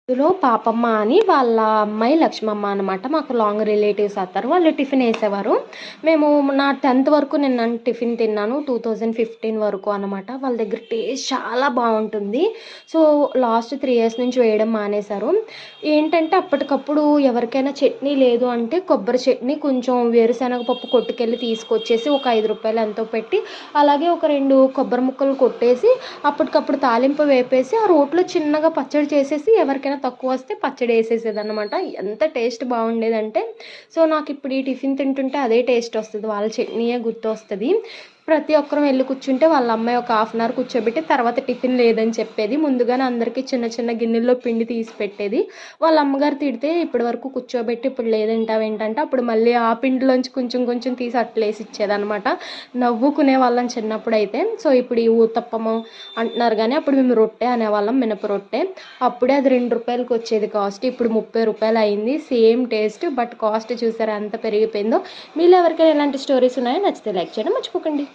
ఇందులో పాపమ్మ అని వాళ్ళ అమ్మాయి లక్ష్మమ్మ అనమాట. మాకు లాంగ్ రిలేటివ్స్ అవుతారు. వాళ్ళు టిఫిన్ వేసేవారు. మేము నా 10th వరకు నేను టిఫిన్ తిన్నాను. 2015 వరకు అనమాట. వాళ్ళ దగ్గర టేస్ట్ చాలా బాగుంటుంది. సో లాస్ట్ 3 years నుంచి వేయడం మానేశారు. ఏంటంటే అప్పటికప్పుడు ఎవరికైనా చట్నీ లేదు అంటే కొబ్బరి చట్నీ కొంచెం వేరుశనగ పప్పు కొట్టుకెళ్ళి తీసుకొచ్చేసి ఒక ₹5 ఎంతో పెట్టి అలాగే ఒక 2 కొబ్బరి ముక్కలు కొట్టేసి అప్పటికప్పుడు తాలింపు వేపేసి ఆ రోట్లో చిన్నగా పచ్చడి చేసేసి ఎవరికైనా తక్కువ వస్తే పచ్చడి వేసేసేదన్నమాట. ఎంత టేస్ట్ బాగుండేదంటే సో నాకు ఇప్పుడు ఈ టిఫిన్ తింటుంటే అదే టేస్ట్ వస్తుంది. వాళ్ళ చట్నీయే గుర్తొస్తుంది. ప్రతి ఒక్కరం వెళ్ళి కూర్చుంటే వాళ్ళ అమ్మాయి ఒక 1/2 hour కూర్చోబెట్టి తర్వాత టిఫిన్ లేదని చెప్పేది. ముందుగానే అందరికీ చిన్న చిన్న గిన్నెల్లో పిండి తీసి పెట్టేది. వాళ్ళ అమ్మగారు తిడితే ఇప్పటి వరకు కూర్చోబెట్టి ఇప్పుడు లేదంటావేంటంటే అప్పుడు మళ్ళీ ఆ పిండిలోంచి కొంచెం కొంచెం తీసి అట్లేసి ఇచ్చేదనమాట. నవ్వుకునే వాళ్ళం చిన్నప్పుడైతే. సో ఇప్పుడు ఈ ఊతప్పము అంటున్నారు కానీ అప్పుడు మేము రొట్టె అనేవాళ్ళం, మినప రొట్టె. అప్పుడే అది ₹2కి వచ్చేది కాస్ట్. ఇప్పుడు ₹30 అయింది. సేమ్ టేస్ట్ బట్ కాస్ట్ చూసారా ఎంత పెరిగిపోయిందో. మీలో ఎవరికైనా ఇలాంటి స్టోరీస్ ఉన్నాయో నచ్చితే లైక్ చేయడం మర్చిపోకండి.